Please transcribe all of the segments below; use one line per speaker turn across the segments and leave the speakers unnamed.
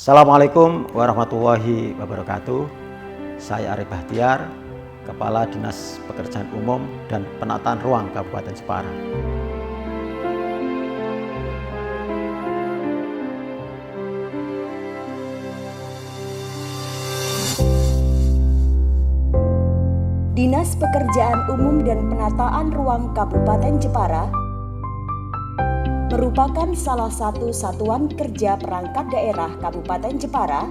Assalamualaikum warahmatullahi wabarakatuh. Saya Arif Bahtiar, Kepala Dinas Pekerjaan Umum dan Penataan Ruang Kabupaten Jepara.
Dinas Pekerjaan Umum dan Penataan Ruang Kabupaten Jepara merupakan salah satu satuan kerja perangkat daerah Kabupaten Jepara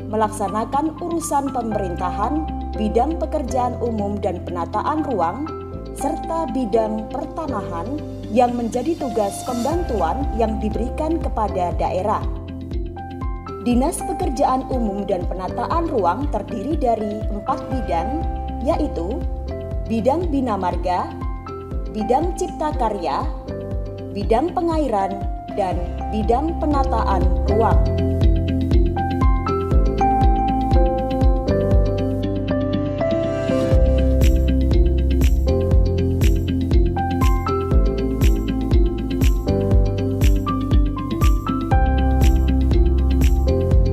melaksanakan urusan pemerintahan, bidang pekerjaan umum dan penataan ruang, serta bidang pertanahan yang menjadi tugas pembantuan yang diberikan kepada daerah. Dinas Pekerjaan Umum dan Penataan Ruang terdiri dari 4 bidang, yaitu bidang bina marga, bidang cipta karya, bidang pengairan, dan bidang penataan ruang.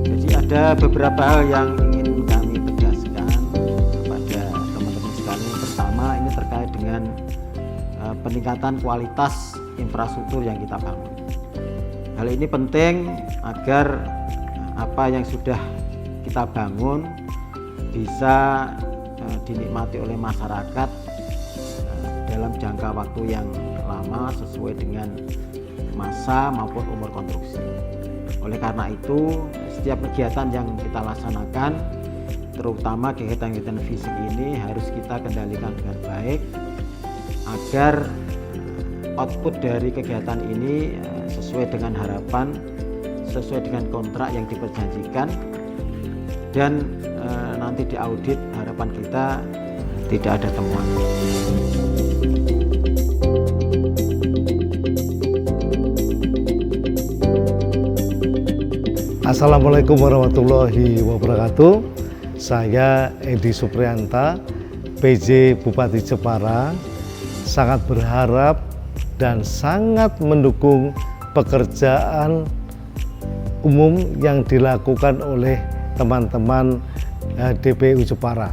Jadi ada beberapa hal yang ingin kami tegaskan kepada teman-teman sekalian. Pertama, ini terkait dengan peningkatan kualitas infrastruktur yang kita bangun. Hal ini penting agar apa yang sudah kita bangun bisa dinikmati oleh masyarakat dalam jangka waktu yang lama sesuai dengan masa maupun umur konstruksi. Oleh karena itu, setiap kegiatan yang kita laksanakan, terutama kegiatan-kegiatan fisik ini, harus kita kendalikan dengan baik agar output dari kegiatan ini sesuai dengan harapan, sesuai dengan kontrak yang diperjanjikan, dan nanti diaudit harapan kita tidak ada temuan.
Assalamualaikum warahmatullahi wabarakatuh. Saya Edi Supriyanta, PJ Bupati Jepara, sangat berharap dan sangat mendukung pekerjaan umum yang dilakukan oleh teman-teman DPU Jepara.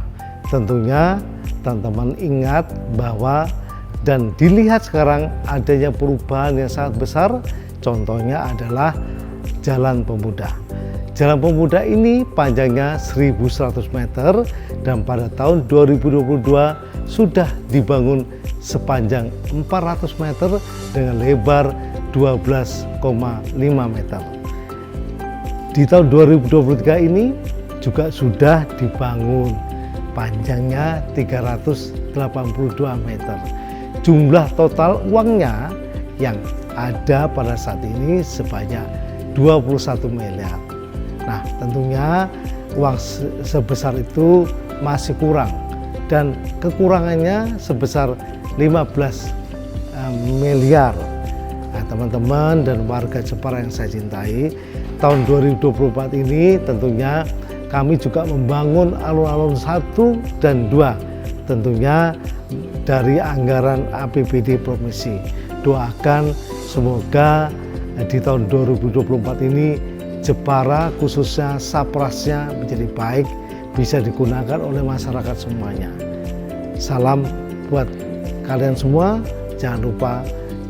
Tentunya teman-teman ingat bahwa dan dilihat sekarang adanya perubahan yang sangat besar, contohnya adalah Jalan Pemuda. Jalan Pemuda ini panjangnya 1.100 meter dan pada tahun 2022 sudah dibangun sepanjang 400 meter dengan lebar 12,5 meter. Di tahun 2023 ini juga sudah dibangun panjangnya 382 meter. Jumlah total uangnya yang ada pada saat ini sebanyak 21 miliar. Nah, tentunya uang sebesar itu masih kurang dan kekurangannya sebesar 15 miliar. Nah, teman-teman dan warga Jepara yang saya cintai, tahun 2024 ini tentunya kami juga membangun alun-alun 1 dan 2, tentunya dari anggaran APBD Provinsi. Doakan semoga di tahun 2024 ini Jepara khususnya Saprasnya menjadi baik, bisa digunakan oleh masyarakat semuanya. Salam buat kalian semua, jangan lupa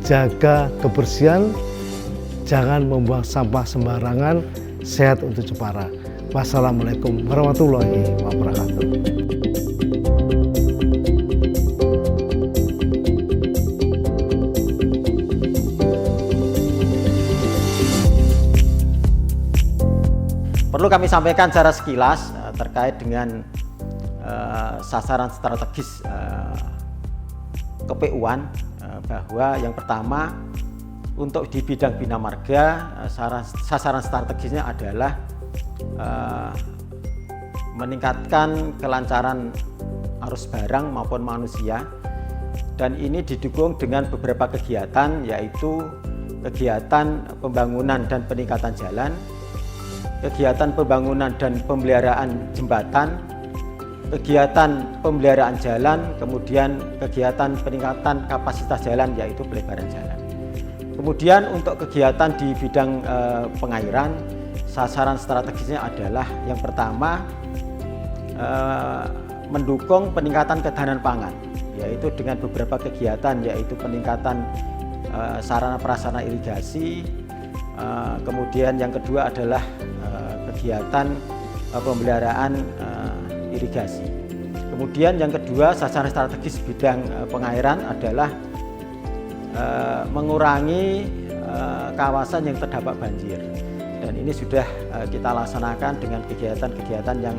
jaga kebersihan, jangan membuang sampah sembarangan, sehat untuk Jepara. Wassalamualaikum warahmatullahi wabarakatuh.
Perlu kami sampaikan secara sekilas terkait dengan sasaran strategis KPU-an, bahwa yang pertama untuk di bidang bina marga, sasaran strategisnya adalah meningkatkan kelancaran arus barang maupun manusia, dan ini didukung dengan beberapa kegiatan, yaitu kegiatan pembangunan dan peningkatan jalan, kegiatan pembangunan dan pemeliharaan jembatan, kegiatan pemeliharaan jalan, kemudian kegiatan peningkatan kapasitas jalan yaitu pelebaran jalan. Kemudian untuk kegiatan di bidang pengairan, sasaran strategisnya adalah yang pertama mendukung peningkatan ketahanan pangan, yaitu dengan beberapa kegiatan, yaitu peningkatan sarana prasarana irigasi. Kemudian yang kedua adalah kegiatan pemeliharaan irigasi. Kemudian yang kedua, sasaran strategis bidang pengairan adalah mengurangi kawasan yang terdampak banjir. Dan ini sudah kita laksanakan dengan kegiatan-kegiatan yang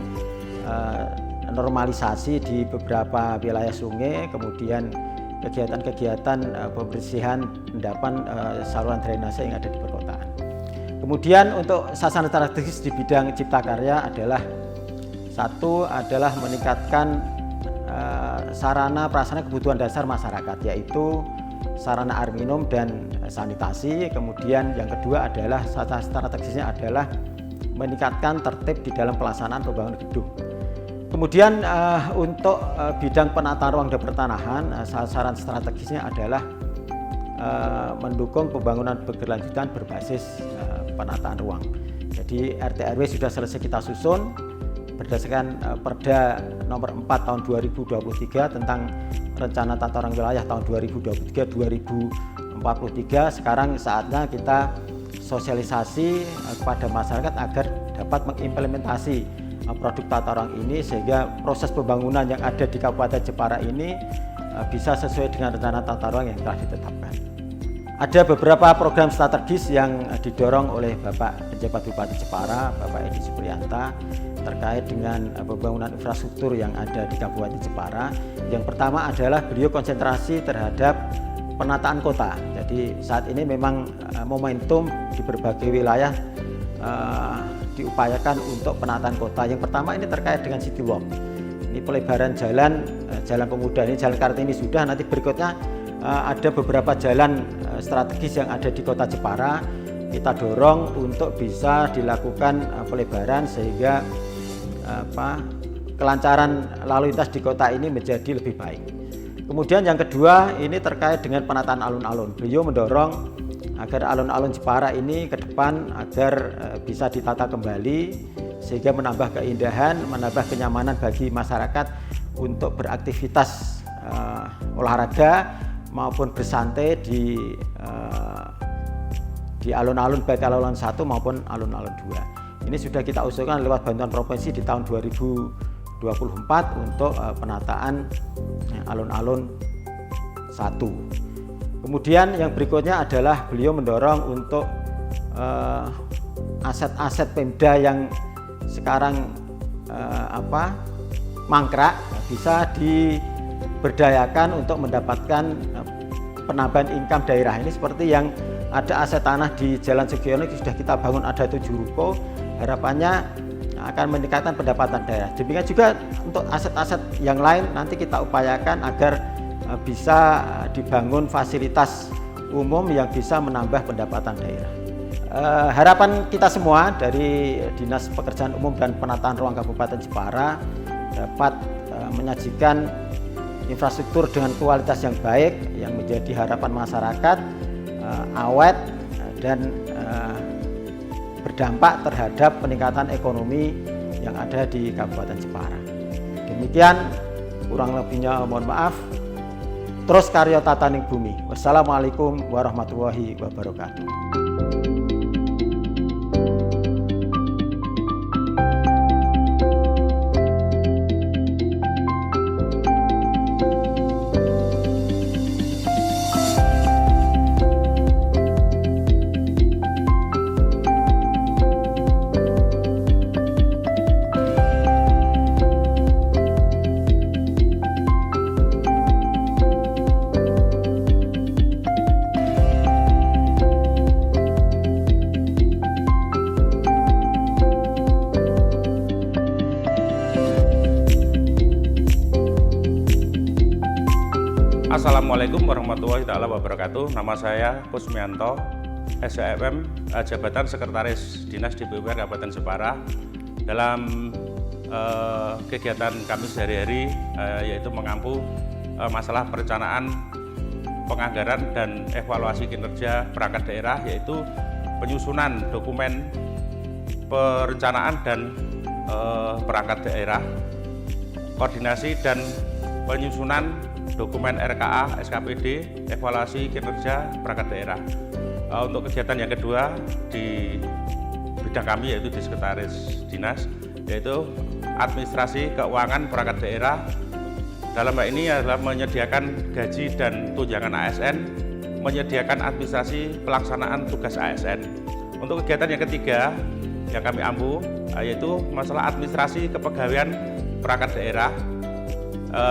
normalisasi di beberapa wilayah sungai, kemudian kegiatan-kegiatan pembersihan endapan saluran drainase yang ada di perkotaan. Kemudian untuk sasaran strategis di bidang cipta karya adalah satu adalah meningkatkan sarana prasarana kebutuhan dasar masyarakat, yaitu sarana air minum dan sanitasi. Kemudian yang kedua adalah sasaran strategisnya adalah meningkatkan tertib di dalam pelaksanaan pembangunan gedung. Kemudian untuk bidang penataan ruang dan pertanahan, sasaran strategisnya adalah mendukung pembangunan berkelanjutan berbasis penataan ruang. Jadi RT/RW sudah selesai kita susun berdasarkan Perda nomor 4 tahun 2023 tentang rencana tata ruang wilayah tahun 2023-2043. Sekarang saatnya kita sosialisasi kepada masyarakat agar dapat mengimplementasi produk tata ruang ini, sehingga proses pembangunan yang ada di Kabupaten Jepara ini bisa sesuai dengan rencana tata ruang yang telah ditetapkan. Ada beberapa program strategis yang didorong oleh Bapak Penjabat Bupati Jepara, Bapak Edi Supriyanta, terkait dengan pembangunan infrastruktur yang ada di Kabupaten Jepara. Yang pertama adalah beliau konsentrasi terhadap penataan kota. Jadi saat ini memang momentum di berbagai wilayah diupayakan untuk penataan kota. Yang pertama ini terkait dengan City Walk. Ini pelebaran jalan pemuda, ini jalan Kartini sudah, nanti berikutnya ada beberapa jalan strategis yang ada di Kota Jepara. Kita dorong untuk bisa dilakukan pelebaran sehingga kelancaran lalu lintas di kota ini menjadi lebih baik. Kemudian yang kedua ini terkait dengan penataan alun-alun. Beliau mendorong agar alun-alun Jepara ini ke depan agar bisa ditata kembali sehingga menambah keindahan, menambah kenyamanan bagi masyarakat untuk beraktivitas olahraga maupun bersantai di alun-alun, baik alun-alun 1 maupun alun-alun 2. Ini sudah kita usulkan lewat bantuan provinsi di tahun 2024 untuk penataan alun-alun 1. Kemudian yang berikutnya adalah beliau mendorong untuk aset-aset Pemda yang sekarang mangkrak bisa diberdayakan untuk mendapatkan penambahan income daerah. Ini seperti yang ada aset tanah di Jalan Sugiono sudah kita bangun, ada 7 ruko, harapannya akan meningkatkan pendapatan daerah. Demikian juga untuk aset-aset yang lain nanti kita upayakan agar bisa dibangun fasilitas umum yang bisa menambah pendapatan daerah. Harapan kita semua dari Dinas Pekerjaan Umum dan Penataan Ruang Kabupaten Jepara dapat menyajikan infrastruktur dengan kualitas yang baik yang menjadi harapan masyarakat, awet dan berdampak terhadap peningkatan ekonomi yang ada di Kabupaten Jepara. Demikian, kurang lebihnya mohon maaf. Terus karya tataning bumi. Wassalamualaikum warahmatullahi wabarakatuh.
Assalamualaikum warahmatullahi wabarakatuh. Nama saya Kusmianto, SHMM, Jabatan Sekretaris Dinas DPUPR Kabupaten Jepara. Dalam kegiatan kami sehari-hari yaitu mengampu masalah perencanaan, penganggaran dan evaluasi kinerja perangkat daerah, yaitu penyusunan dokumen perencanaan dan perangkat daerah, koordinasi dan penyusunan dokumen RKA, SKPD, evaluasi kinerja perangkat daerah. Untuk kegiatan yang kedua di bidang kami yaitu di Sekretaris Dinas, yaitu administrasi keuangan perangkat daerah. Dalam hal ini adalah menyediakan gaji dan tunjangan ASN, menyediakan administrasi pelaksanaan tugas ASN. Untuk kegiatan yang ketiga yang kami ampu yaitu masalah administrasi kepegawaian perangkat daerah,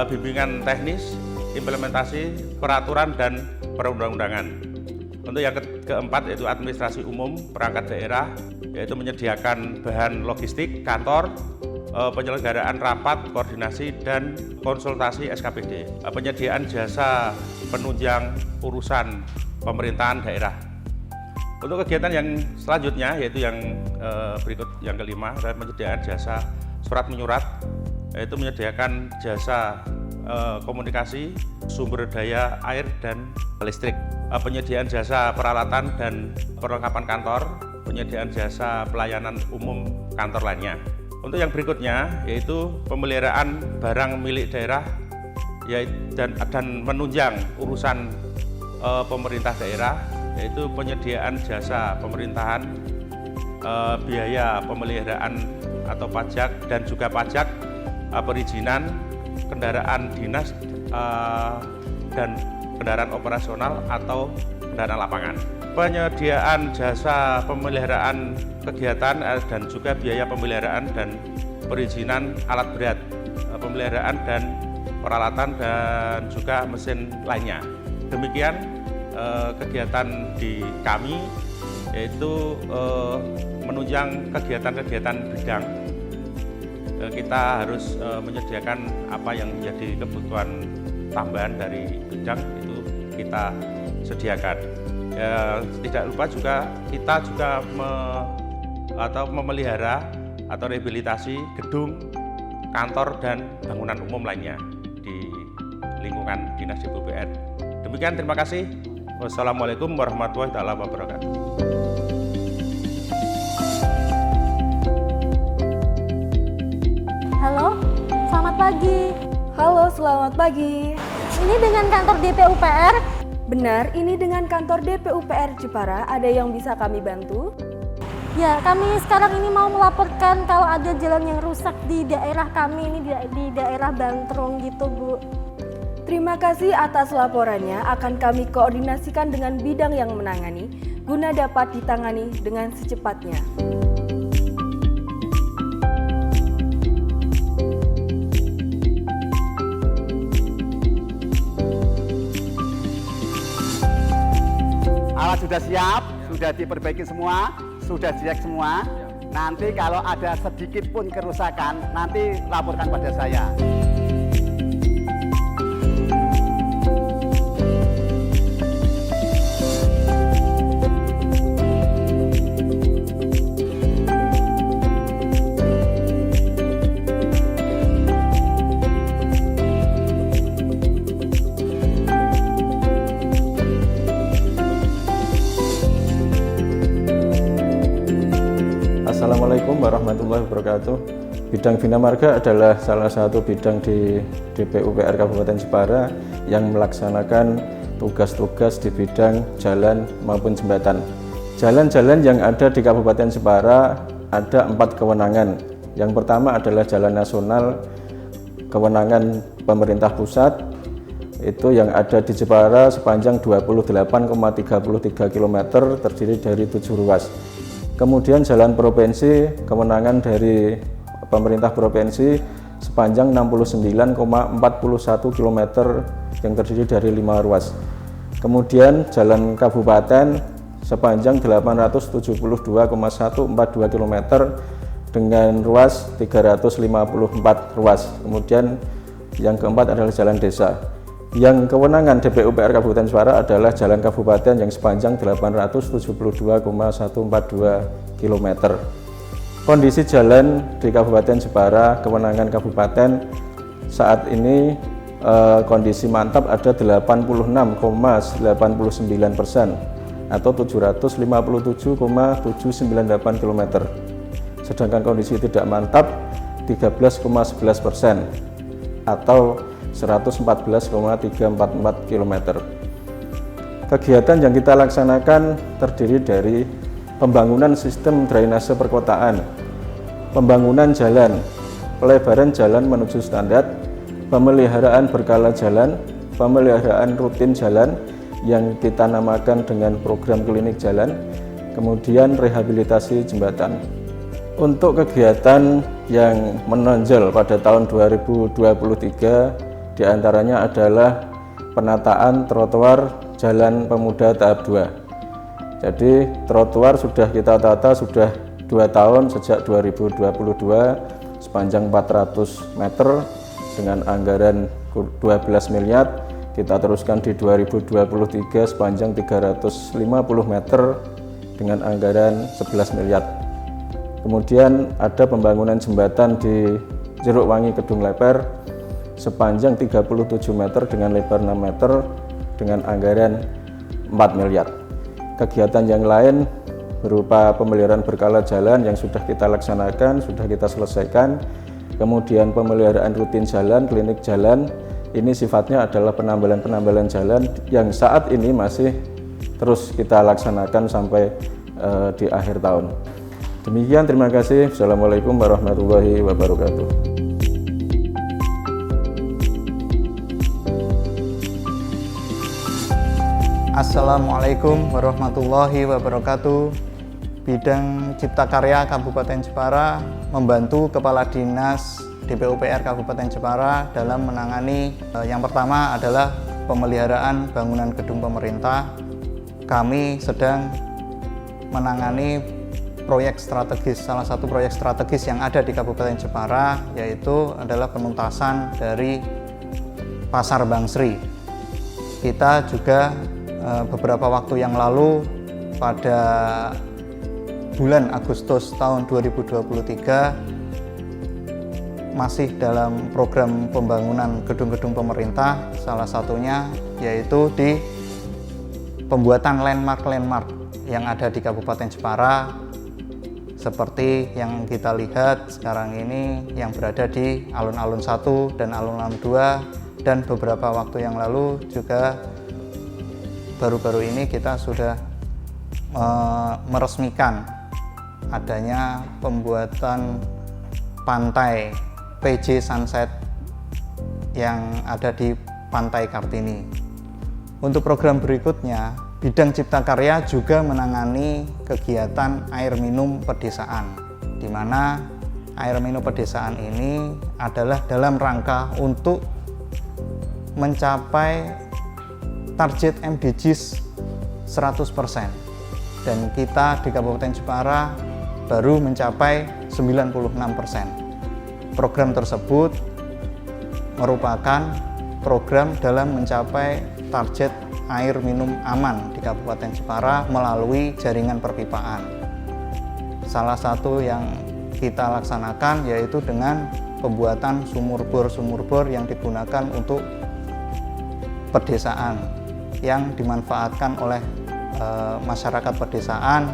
bimbingan teknis, implementasi peraturan dan perundang-undangan. Untuk yang keempat yaitu administrasi umum perangkat daerah, yaitu menyediakan bahan logistik kantor, penyelenggaraan rapat, koordinasi, dan konsultasi SKPD, penyediaan jasa penunjang urusan pemerintahan daerah. Untuk kegiatan yang selanjutnya yaitu yang berikut yang kelima adalah penyediaan jasa surat menyurat, yaitu menyediakan jasa komunikasi, sumber daya air dan listrik, penyediaan jasa peralatan dan perlengkapan kantor, penyediaan jasa pelayanan umum kantor lainnya. Untuk yang berikutnya yaitu pemeliharaan barang milik daerah dan menunjang urusan pemerintah daerah, yaitu penyediaan jasa pemerintahan, biaya pemeliharaan atau pajak dan juga pajak, perizinan, kendaraan dinas dan kendaraan operasional atau kendaraan lapangan. Penyediaan jasa pemeliharaan kegiatan dan juga biaya pemeliharaan dan perizinan alat berat, pemeliharaan dan peralatan dan juga mesin lainnya. Demikian kegiatan di kami, yaitu menunjang kegiatan-kegiatan bidang. Kita harus menyediakan apa yang menjadi kebutuhan tambahan dari bidang itu kita sediakan. Ya, tidak lupa juga kita juga memelihara atau rehabilitasi gedung, kantor dan bangunan umum lainnya di lingkungan Dinas DPUPR. Demikian, terima kasih. Wassalamualaikum warahmatullahi wabarakatuh.
Halo, selamat pagi.
Halo, selamat pagi.
Ini dengan kantor DPUPR.
Benar, ini dengan kantor DPUPR Jepara. Ada yang bisa kami bantu?
Ya, kami sekarang ini mau melaporkan kalau ada jalan yang rusak di daerah kami ini di daerah Bantrung gitu, Bu.
Terima kasih atas laporannya. Akan kami koordinasikan dengan bidang yang menangani guna dapat ditangani dengan secepatnya.
Alat sudah siap, sudah diperbaiki semua, sudah dicek semua. Nanti kalau ada sedikit pun kerusakan, nanti laporkan pada saya.
Assalamualaikum warahmatullahi wabarakatuh. Bidang Bina Marga adalah salah satu bidang di DPUPR Kabupaten Jepara yang melaksanakan tugas-tugas di bidang jalan maupun jembatan. Jalan-jalan yang ada di Kabupaten Jepara ada 4 kewenangan. Yang pertama adalah jalan nasional, kewenangan pemerintah pusat, itu yang ada di Jepara sepanjang 28,33 km terdiri dari 7 ruas. Kemudian jalan provinsi, kewenangan dari pemerintah provinsi sepanjang 69,41 km yang terdiri dari 5 ruas. Kemudian jalan kabupaten sepanjang 872,142 km dengan ruas 354 ruas. Kemudian yang keempat adalah jalan desa. Yang kewenangan DPUPR Kabupaten Jepara adalah jalan kabupaten yang sepanjang 872,142 km. Kondisi jalan di Kabupaten Jepara, kewenangan kabupaten saat ini kondisi mantap ada 86,89% atau 757,798 km. sedangkan kondisi tidak mantap 13,11% atau 114,344 km. Kegiatan yang kita laksanakan terdiri dari pembangunan sistem drainase perkotaan, pembangunan jalan, pelebaran jalan menuju standar, pemeliharaan berkala jalan, pemeliharaan rutin jalan yang kita namakan dengan program klinik jalan, kemudian rehabilitasi jembatan. Untuk kegiatan yang menonjol pada tahun 2023 diantaranya adalah penataan trotoar Jalan Pemuda tahap 2. Jadi trotoar sudah kita tata sudah 2 tahun sejak 2022 sepanjang 400 meter dengan anggaran 12 miliar. Kita teruskan di 2023 sepanjang 350 meter dengan anggaran 11 miliar. Kemudian ada pembangunan jembatan di Jerukwangi Kedung Leper sepanjang 37 meter dengan lebar 6 meter dengan anggaran 4 miliar. Kegiatan yang lain berupa pemeliharaan berkala jalan yang sudah kita laksanakan, sudah kita selesaikan. Kemudian pemeliharaan rutin jalan, klinik jalan, ini sifatnya adalah penambalan jalan yang saat ini masih terus kita laksanakan sampai di akhir tahun. Demikian, terima kasih. Assalamualaikum warahmatullahi wabarakatuh.
Assalamualaikum warahmatullahi wabarakatuh. Bidang Cipta Karya Kabupaten Jepara membantu Kepala Dinas DPUPR Kabupaten Jepara dalam menangani yang pertama adalah pemeliharaan bangunan gedung pemerintah. Kami sedang menangani proyek strategis, salah satu proyek strategis yang ada di Kabupaten Jepara yaitu adalah penuntasan dari Pasar Bangsri. Kita juga beberapa waktu yang lalu pada bulan Agustus tahun 2023 masih dalam program pembangunan gedung-gedung pemerintah, salah satunya yaitu di pembuatan landmark yang ada di Kabupaten Jepara seperti yang kita lihat sekarang ini yang berada di Alun-Alun 1 dan Alun-Alun 2, dan beberapa waktu yang lalu juga baru-baru ini kita sudah meresmikan adanya pembuatan pantai PJ Sunset yang ada di Pantai Kartini. Untuk program berikutnya, Bidang Cipta Karya juga menangani kegiatan air minum pedesaan, di mana air minum pedesaan ini adalah dalam rangka untuk mencapai target MDGs 100%, dan kita di Kabupaten Jepara baru mencapai 96%. Program tersebut merupakan program dalam mencapai target air minum aman di Kabupaten Jepara melalui jaringan perpipaan. Salah satu yang kita laksanakan yaitu dengan pembuatan sumur bor yang digunakan untuk pedesaan yang dimanfaatkan oleh masyarakat pedesaan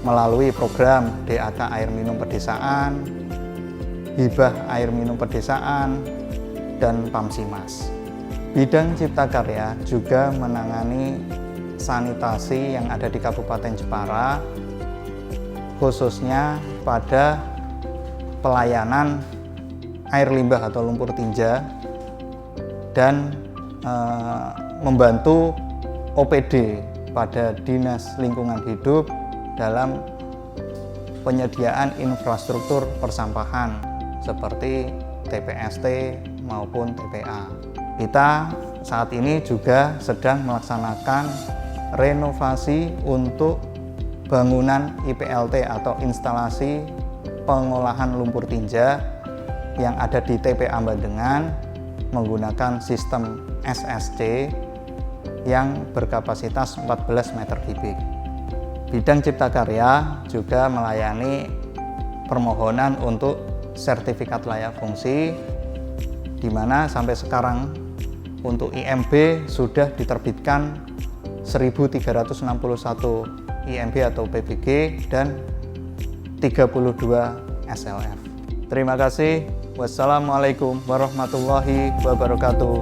melalui program DAK air minum pedesaan, hibah air minum pedesaan, dan Pamsimas. Bidang Cipta Karya juga menangani sanitasi yang ada di Kabupaten Jepara, khususnya pada pelayanan air limbah atau lumpur tinja dan membantu OPD pada Dinas Lingkungan Hidup dalam penyediaan infrastruktur persampahan seperti TPST maupun TPA. Kita saat ini juga sedang melaksanakan renovasi untuk bangunan IPLT atau instalasi pengolahan lumpur tinja yang ada di TPA Bandengan menggunakan sistem SSC yang berkapasitas 14 meter kubik. Bidang Cipta Karya juga melayani permohonan untuk sertifikat layak fungsi, di mana sampai sekarang untuk IMB sudah diterbitkan 1.361 IMB atau PBG, dan 32 SLF. Terima kasih. Wassalamualaikum warahmatullahi wabarakatuh.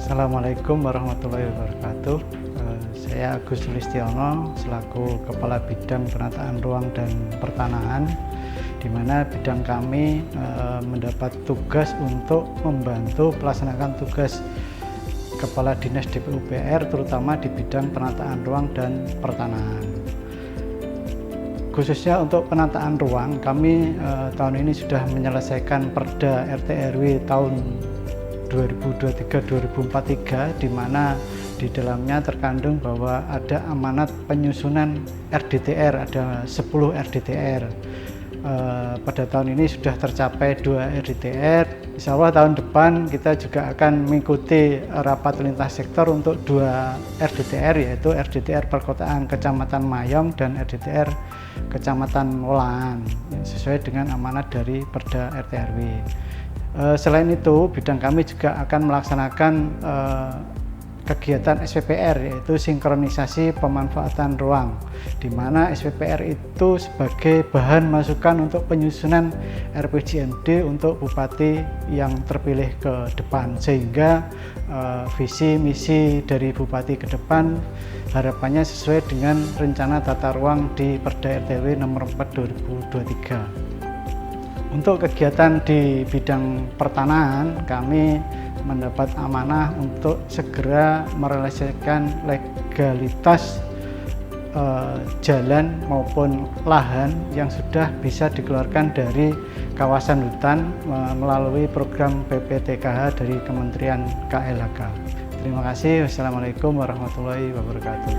Assalamualaikum warahmatullahi wabarakatuh. Saya Agus Listiono selaku Kepala Bidang Penataan Ruang dan Pertanahan, di mana bidang kami mendapat tugas untuk membantu pelaksanakan tugas Kepala Dinas DPUPR terutama di bidang penataan ruang dan pertanahan. Khususnya untuk penataan ruang, kami tahun ini sudah menyelesaikan Perda RT RW tahun 2023-2043, di mana di dalamnya terkandung bahwa ada amanat penyusunan RDTR, ada 10 RDTR. Pada tahun ini sudah tercapai 2 RDTR. Insya Allah tahun depan kita juga akan mengikuti rapat lintas sektor untuk 2 RDTR, yaitu RDTR Perkotaan Kecamatan Mayong dan RDTR Kecamatan Wolaan, sesuai dengan amanat dari Perda RT RW. Selain itu, bidang kami juga akan melaksanakan kegiatan SPPR, yaitu sinkronisasi pemanfaatan ruang, di mana SPPR itu sebagai bahan masukan untuk penyusunan RPJMD untuk bupati yang terpilih ke depan, sehingga visi misi dari bupati ke depan harapannya sesuai dengan rencana tata ruang di Perda RTW nomor 4 2023. Untuk kegiatan di bidang pertanahan, kami mendapat amanah untuk segera merealisasikan legalitas jalan maupun lahan yang sudah bisa dikeluarkan dari kawasan hutan melalui program PPTKH dari Kementerian KLHK. Terima kasih. Wassalamualaikum warahmatullahi wabarakatuh.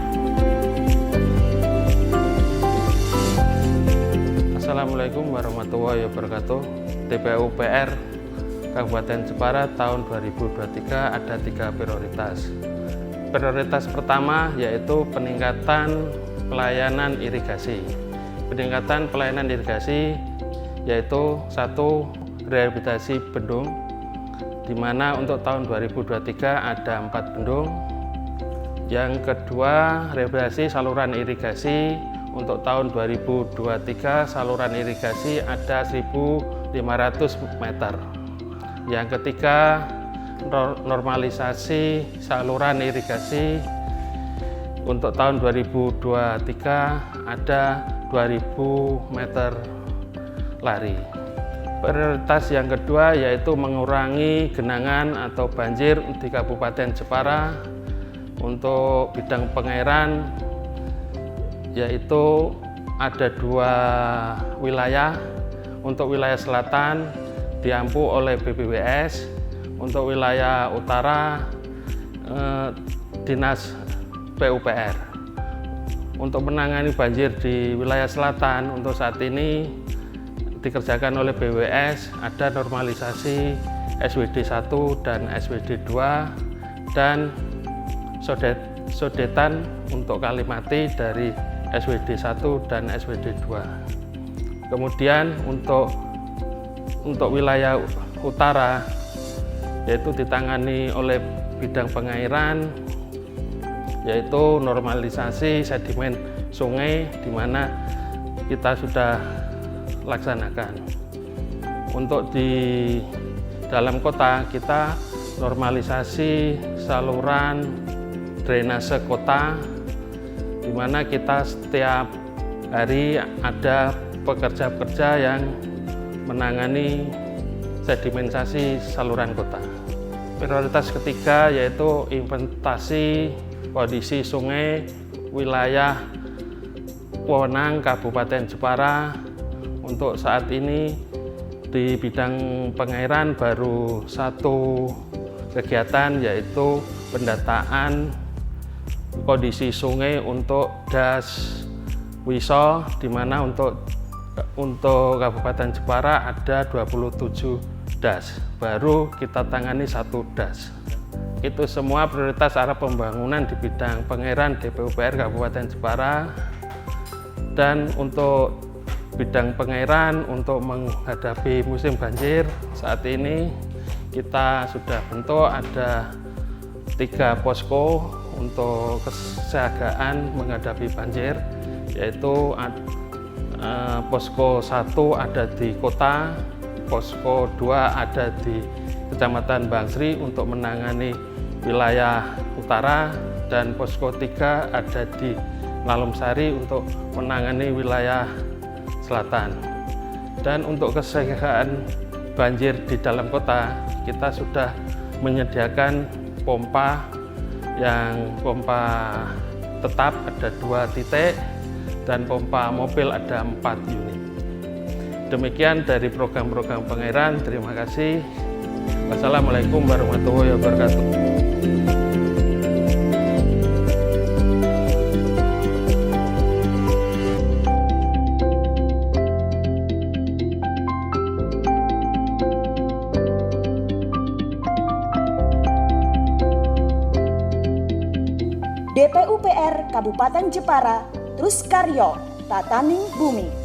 Assalamualaikum warahmatullahi wabarakatuh. DPUPR Kabupaten Jepara tahun 2023 ada 3 prioritas. Prioritas pertama yaitu peningkatan pelayanan irigasi. Peningkatan pelayanan irigasi yaitu 1. Rehabilitasi bendung, di mana untuk tahun 2023 ada 4 bendung. Yang kedua, rehabilitasi saluran irigasi. Untuk tahun 2023 saluran irigasi ada 1.500 meter. Yang ketiga, normalisasi saluran irigasi. Untuk tahun 2023 ada 2.000 meter lari. Prioritas yang kedua yaitu mengurangi genangan atau banjir di Kabupaten Jepara. Untuk bidang pengairan yaitu ada 2 wilayah. Untuk wilayah selatan diampu oleh BPWS, untuk wilayah utara Dinas PUPR. Untuk menangani banjir di wilayah selatan, untuk saat ini dikerjakan oleh BWS, ada normalisasi SWD 1 dan SWD 2 dan sodetan untuk Kalimati dari SWD 1 dan SWD 2. Kemudian untuk wilayah utara yaitu ditangani oleh bidang pengairan, yaitu normalisasi sedimen sungai, di mana kita sudah laksanakan. Untuk di dalam kota kita normalisasi saluran drainase kota, di mana kita setiap hari ada pekerja-pekerja yang menangani sedimentasi saluran kota. Prioritas ketiga yaitu inventasi kondisi sungai wilayah wewenang Kabupaten Jepara. Untuk saat ini di bidang pengairan baru 1 kegiatan, yaitu pendataan kondisi sungai untuk Das Wiso, di mana untuk Kabupaten Jepara ada 27 das, baru kita tangani 1 das. Itu semua prioritas arah pembangunan di bidang pengairan DPUPR Kabupaten Jepara. Dan untuk bidang pengairan, untuk menghadapi musim banjir, saat ini kita sudah bentuk ada 3 posko untuk kesiagaan menghadapi banjir, yaitu posko 1 ada di kota, posko 2 ada di Kecamatan Bangsri untuk menangani wilayah utara, dan posko 3 ada di Lalumsari untuk menangani wilayah selatan. Dan untuk kesiagaan banjir di dalam kota, kita sudah menyediakan pompa tetap ada 2 titik dan pompa mobil ada 4 unit. Demikian dari program-program pengairan. Terima kasih. Wassalamualaikum warahmatullahi wabarakatuh.
DPUPR Kabupaten Jepara terus karyo tataning bumi.